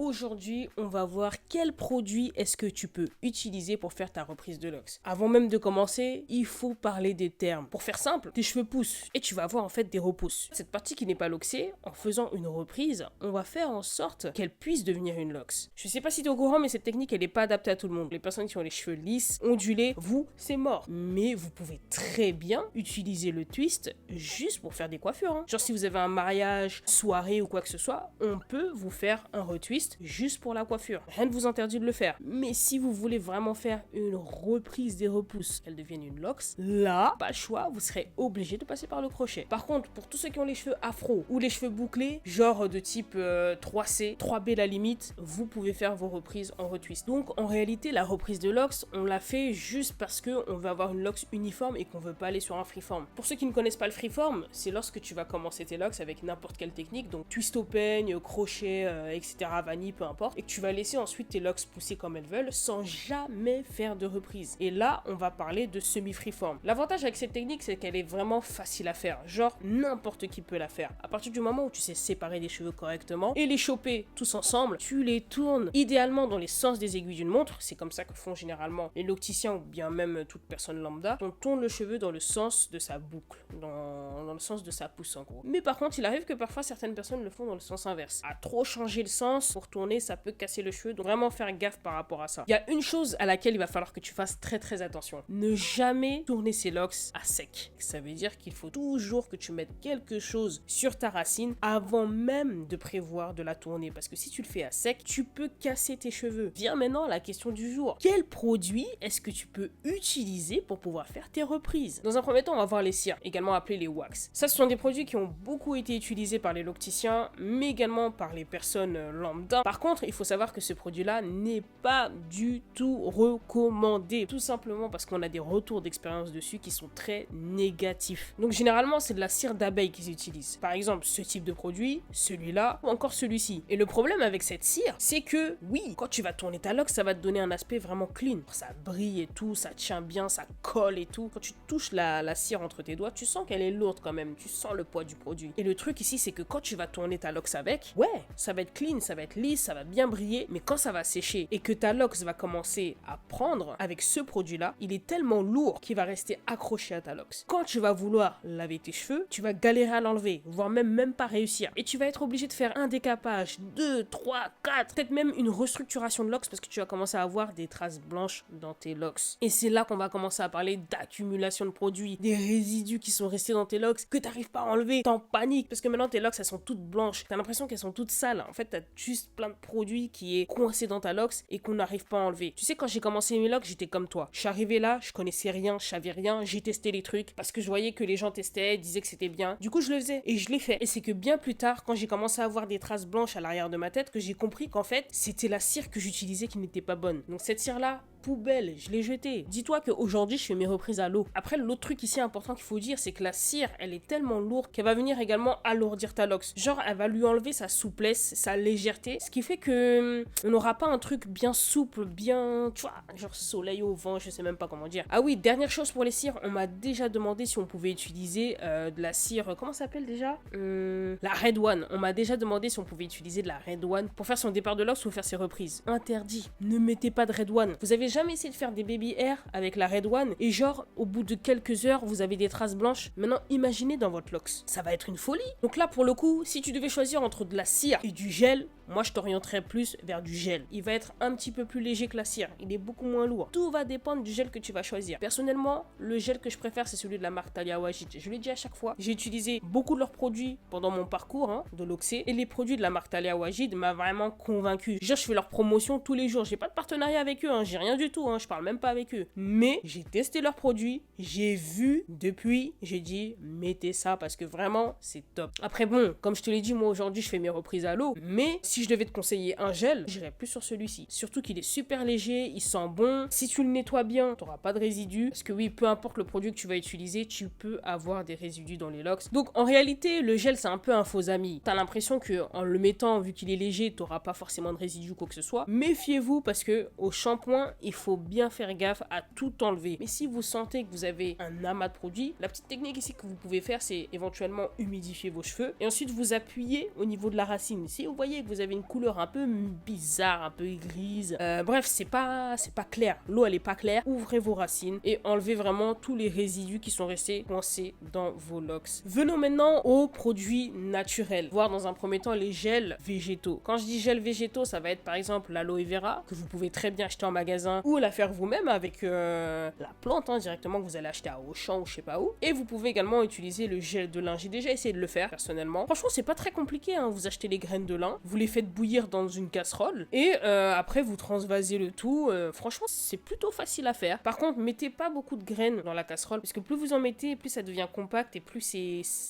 Aujourd'hui, on va voir quel produit est-ce que tu peux utiliser pour faire ta reprise de locks. Avant même de commencer, il faut parler des termes. Pour faire simple, tes cheveux poussent et tu vas avoir en fait des repousses. Cette partie qui n'est pas loxée, en faisant une reprise, on va faire en sorte qu'elle puisse devenir une locks. Je sais pas si tu es au courant, mais cette technique, elle n'est pas adaptée à tout le monde. Les personnes qui ont les cheveux lisses, ondulés, vous, c'est mort. Mais vous pouvez très bien utiliser le twist juste pour faire des coiffures. Genre si vous avez un mariage, soirée ou quoi que ce soit, on peut vous faire un retwist juste pour la coiffure. Rien ne vous interdit de le faire. Mais si vous voulez vraiment faire une reprise des repousses, qu'elles deviennent une locks, là, pas le choix, vous serez obligé de passer par le crochet. Par contre, pour tous ceux qui ont les cheveux afro ou les cheveux bouclés, genre de type 3C, 3B la limite, vous pouvez faire vos reprises en retwist. Donc en réalité, la reprise de locks, on l'a fait juste parce qu'on veut avoir une locks uniforme et qu'on veut pas aller sur un freeform. Pour ceux qui ne connaissent pas le freeform, c'est lorsque tu vas commencer tes locks avec n'importe quelle technique, donc twist au peigne, crochet, etc., vanille, peu importe, et que tu vas laisser ensuite tes locks pousser comme elles veulent sans jamais faire de reprise. Et là, on va parler de semi-freeform. L'avantage avec cette technique, c'est qu'elle est vraiment facile à faire. Genre, n'importe qui peut la faire. À partir du moment où tu sais séparer les cheveux correctement et les choper tous ensemble, tu les tournes idéalement dans les sens des aiguilles d'une montre. C'est comme ça que font généralement les locticiens ou bien même toute personne lambda. On tourne le cheveu dans le sens de sa boucle, dans le sens de sa pousse en gros. Mais par contre, il arrive que parfois certaines personnes le font dans le sens inverse. À trop changer le sens pour tourner, ça peut casser le cheveu. Donc vraiment faire gaffe par rapport à ça. Il y a une chose à laquelle il va falloir que tu fasses très attention. Ne jamais tourner ses locks à sec. Ça veut dire qu'il faut toujours que tu mettes quelque chose sur ta racine avant même de prévoir de la tourner. Parce que si tu le fais à sec, tu peux casser tes cheveux. Vient maintenant la question du jour. Quel produit est-ce que tu peux utiliser pour pouvoir faire tes reprises? Dans un premier temps, on va voir les cires, également appelés les wax. Ça, ce sont des produits qui ont beaucoup été utilisés par les locticiens, mais également par les personnes lambda. Par contre, il faut savoir que ce produit-là n'est pas du tout recommandé. Tout simplement parce qu'on a des retours d'expérience dessus qui sont très négatifs. Donc généralement, c'est de la cire d'abeille qu'ils utilisent. Par exemple, ce type de produit, celui-là, ou encore celui-ci. Et le problème avec cette cire, c'est que, oui, quand tu vas tourner ta loque, ça va te donner un aspect vraiment clean. Ça brille et tout, ça tient bien, ça colle et tout. Quand tu touches la cire entre tes doigts, tu sens qu'elle est lourde quand même. Tu sens le poids du produit. Et le truc ici, c'est que quand tu vas tourner ta loque avec, ouais, ça va être clean, ça va être lisse, ça va bien briller. Mais quand ça va sécher et que ta loque va commencer à prendre avec ce produit-là, il est tellement lourd qu'il va rester accroché à ta loque. Quand tu vas vouloir laver tes cheveux, tu vas galérer à l'enlever, voire même pas réussir. Et tu vas être obligé de faire un décapage, 2, 3, 4, peut-être même une restructuration de locks parce que tu vas commencer à avoir des traces blanches dans tes locks. Et c'est là qu'on va commencer à parler d'accumulation de produits, des résidus qui sont restés dans tes locks que tu n'arrives pas à enlever. T'en paniques parce que maintenant tes locks elles sont toutes blanches. T'as l'impression qu'elles sont toutes sales. En fait, t'as juste plein de produits qui est coincé dans ta locks et qu'on n'arrive pas à enlever. Tu sais, quand j'ai commencé mes locks, j'étais comme toi. Je suis arrivé là, je connaissais rien, je savais rien, j'ai testé les trucs parce que je voyais que les gens testaient, disaient que c'était bien. Du coup, je le faisais et je l'ai fait. Et c'est que bien plus tard, quand j'ai commencé à avoir des traces blanches à l'arrière de ma tête, que j'ai compris qu'en fait, c'était la cire que j'utilisais qui n'était pas bonne. Donc cette cire-là, poubelle, je l'ai jetée. Dis-toi qu'aujourd'hui, je fais mes reprises à l'eau. Après, l'autre truc ici important qu'il faut dire, c'est que la cire, elle est tellement lourde qu'elle va venir également alourdir ta locks. Genre, elle va lui enlever sa souplesse, sa légèreté, ce qui fait que on n'aura pas un truc bien souple, bien, tu vois, genre soleil au vent, je sais même pas comment dire. Ah oui, dernière chose pour les cires, on m'a déjà demandé si on pouvait utiliser de la cire, comment ça s'appelle déjà la Red One. On m'a déjà demandé si on pouvait utiliser de la Red One pour faire son départ de locks ou faire ses reprises. Interdit. Ne mettez pas de Red One. Vous avez jamais essayé de faire des baby hair avec la Red One et genre au bout de quelques heures vous avez des traces blanches? Maintenant imaginez dans votre locks, ça va être une folie. Donc là pour le coup, si tu devais choisir entre de la cire et du gel, moi je t'orienterais plus vers du gel. Il va être un petit peu plus léger que la cire, il est beaucoup moins lourd. Tout va dépendre du gel que tu vas choisir. Personnellement, le gel que je préfère c'est celui de la marque Talia Wajid. Je l'ai dit à chaque fois, j'ai utilisé beaucoup de leurs produits pendant mon parcours de Loxé et les produits de la marque Talia Wajid m'a vraiment convaincu. Genre je fais leur promotion tous les jours, j'ai pas de partenariat avec eux, j'ai rien du tout, je parle même pas avec eux. Mais j'ai testé leurs produits, j'ai vu depuis, j'ai dit mettez ça parce que vraiment c'est top. Après bon, comme je te l'ai dit, moi aujourd'hui je fais mes reprises à l'eau, mais si je devais te conseiller un gel, j'irais plus sur celui-ci. Surtout qu'il est super léger, il sent bon. Si tu le nettoies bien, tu n'auras pas de résidus. Parce que oui, peu importe le produit que tu vas utiliser, tu peux avoir des résidus dans les locks. Donc en réalité, le gel c'est un peu un faux ami. T'as l'impression que en le mettant, vu qu'il est léger, tu n'auras pas forcément de résidus quoi que ce soit. Méfiez-vous parce que au shampoing, il faut bien faire gaffe à tout enlever. Mais si vous sentez que vous avez un amas de produits, la petite technique ici que vous pouvez faire, c'est éventuellement humidifier vos cheveux et ensuite vous appuyez au niveau de la racine. Si vous voyez que vous avez avez une couleur un peu bizarre, un peu grise. Bref, c'est pas clair. L'eau, elle est pas claire. Ouvrez vos racines et enlevez vraiment tous les résidus qui sont restés coincés dans vos locks. Venons maintenant aux produits naturels. Voir dans un premier temps les gels végétaux. Quand je dis gels végétaux, ça va être par exemple l'aloe vera, que vous pouvez très bien acheter en magasin ou la faire vous-même avec la plante directement que vous allez acheter à Auchan ou je sais pas où. Et vous pouvez également utiliser le gel de lin. J'ai déjà essayé de le faire personnellement. Franchement, c'est pas très compliqué. Vous achetez les graines de lin, vous les faites bouillir dans une casserole et après vous transvasez le tout. Franchement, c'est plutôt facile à faire. Par contre, mettez pas beaucoup de graines dans la casserole parce que plus vous en mettez, plus ça devient compact et plus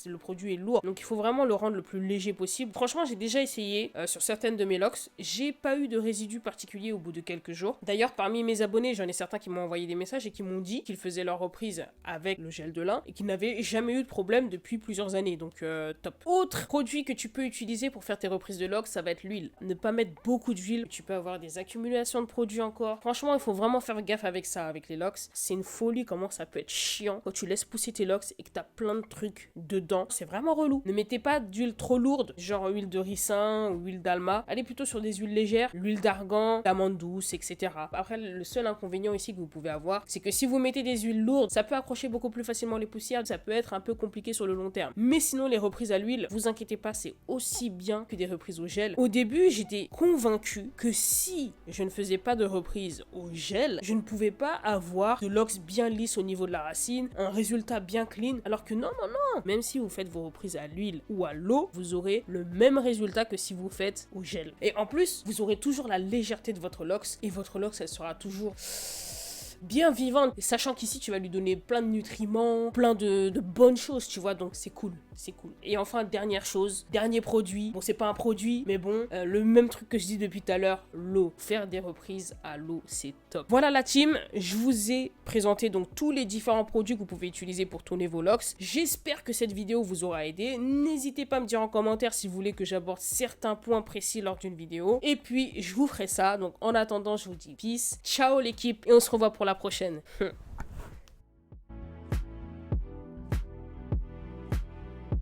le produit est lourd. Donc il faut vraiment le rendre le plus léger possible. Franchement, j'ai déjà essayé sur certaines de mes locks. J'ai pas eu de résidus particuliers au bout de quelques jours. D'ailleurs, parmi mes abonnés, j'en ai certains qui m'ont envoyé des messages et qui m'ont dit qu'ils faisaient leur reprise avec le gel de lin et qu'ils n'avaient jamais eu de problème depuis plusieurs années. Donc top. Autre produit que tu peux utiliser pour faire tes reprises de locks, ça va être l'huile. Ne pas mettre beaucoup d'huile. Tu peux avoir des accumulations de produits encore. Franchement, il faut vraiment faire gaffe avec ça, avec les locks. C'est une folie comment ça peut être chiant quand tu laisses pousser tes locks et que t'as plein de trucs dedans. C'est vraiment relou. Ne mettez pas d'huile trop lourde, genre huile de ricin ou huile d'alma. Allez plutôt sur des huiles légères, l'huile d'argan, l'amande douce, etc. Après, le seul inconvénient ici que vous pouvez avoir, c'est que si vous mettez des huiles lourdes, ça peut accrocher beaucoup plus facilement les poussières. Ça peut être un peu compliqué sur le long terme. Mais sinon, les reprises à l'huile, vous inquiétez pas, c'est aussi bien que des reprises au gel. Au début, j'étais convaincue que si je ne faisais pas de reprise au gel, je ne pouvais pas avoir de locks bien lisses au niveau de la racine, un résultat bien clean, alors que non. Même si vous faites vos reprises à l'huile ou à l'eau, vous aurez le même résultat que si vous faites au gel. Et en plus, vous aurez toujours la légèreté de votre locks et votre locks, elle sera toujours bien vivante, sachant qu'ici tu vas lui donner plein de nutriments, plein de bonnes choses, tu vois, donc c'est cool. Et enfin, dernière chose, dernier produit, bon c'est pas un produit, mais bon, le même truc que je dis depuis tout à l'heure, l'eau. Faire des reprises à l'eau, c'est top. Voilà la team, je vous ai présenté donc tous les différents produits que vous pouvez utiliser pour tourner vos locks. J'espère que cette vidéo vous aura aidé. N'hésitez pas à me dire en commentaire si vous voulez que j'aborde certains points précis lors d'une vidéo. Et puis, je vous ferai ça, donc en attendant, je vous dis peace, ciao l'équipe, et on se revoit pour la prochaine.